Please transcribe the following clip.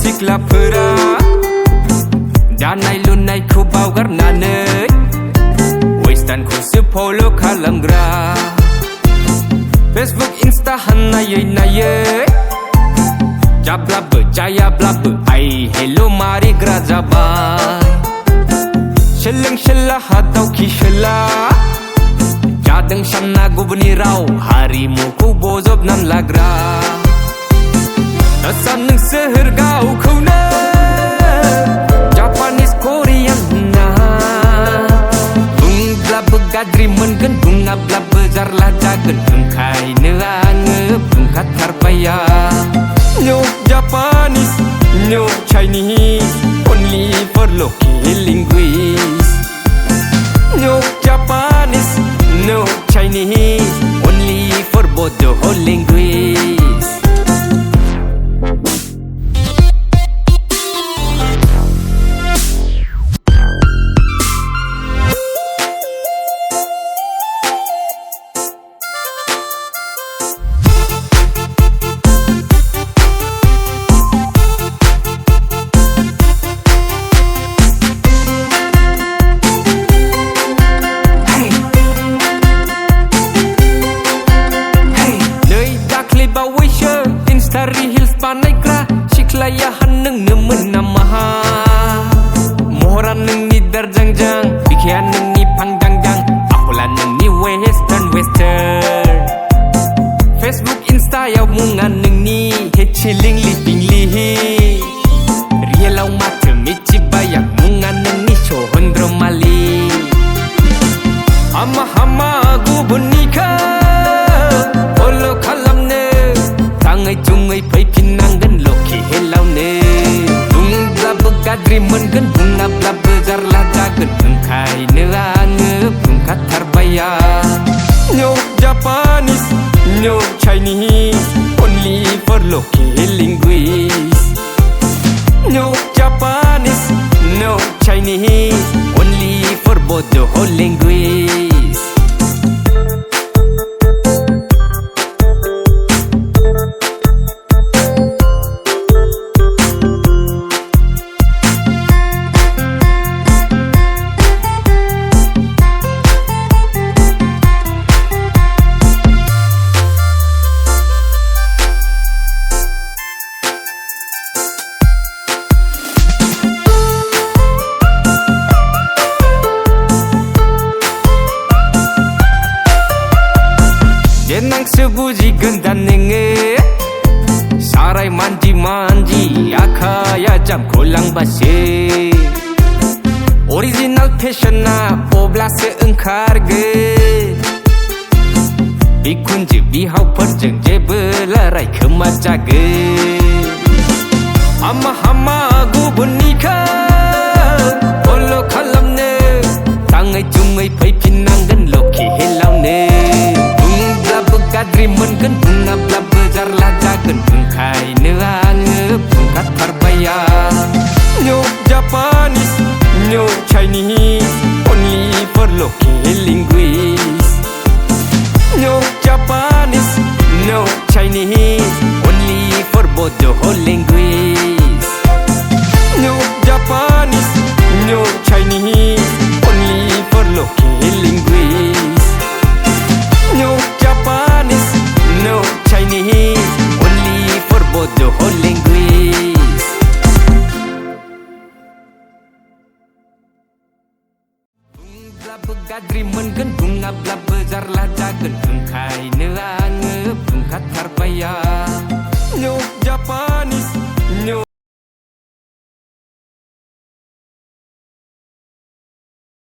सिख्लाफोरा दानाय लुनायखौ बावगारनानै वेस्टार्नखौसो फल' खालामग्रा फेसबुक इन्स्टा नायै नायै जाब्लाबो जायाब्लाबो आइ हेल' मारिग्रा जाबाय सोलों सोला दावखि सोला जादों सानना गुबुननि राव हारिमुखौ बजबनानै लाग्रा दा नों सोहोर गावखौनो जापानिस करियान होनना बुंब्लाबो गाज्रि मोनगोन बुङाब्लाबो जारला जागोन ओंखायनो आङो बुंखाथारबाया No Japanese, no Chinese, only for local linguists. No Japanese, no Chinese, only for Bodo linguists. Reels बानायग्रा सिख्लायाहान नोंनो मोनामाहा महरा नोंनि दारजांजां बिखाया नोंनि फांदांदां आखला नोंनि वेस्टार्न फेसबुक इन्स्टायाव मुङा नोंनि हेचिलिंलि पिंलि रियेलाव माथो मिथिबाया मुङा नोंनि सहोन्द्रमालि हामा हामा गुबुननिखौ फल' खालामनो थाङै थुङै फैफिननांगोन लखि हेलावनो बुंब्लाबो गाज्रि मोनगोन बुङाब्लाबो जारला जागोन ओंखायनो आङो बुंखाथारबाया No Japanese, no Chinese, only for local linguists. No Japanese, no Chinese, only for Bodo linguists. देनांसो बुजिगोन दा नोङो साराय मानजि मानजि आखाया जामखौ लांबासो अरिजिनाल फेशना अब्लासो ओंखारगोन बिखुनजो बिहावफोरजों जेबो लाराय खोमा जागोन हामा हामा गुबुननिखौ फल' खालामनो थाङै थुङै फैफिननांगोन लखि हेलावनो गाज्रि मोनगोन बुङाब्लाबो जारला जागोन ओंखायनो आङो बुंखाथारबाया No Japanese, no Chinese, only for local linguists. No Japanese, no Chinese, only for Bodo linguists. No Japanese, no Chinese, only for local linguists. No Japanese, no Chinese, only for Bodo linguists. Buंब्लाबो गाज्रि मोनगोन बुङाब्लाबो जारला जागोन ओंखायनो आङो बुंखाथारबाया No Japanese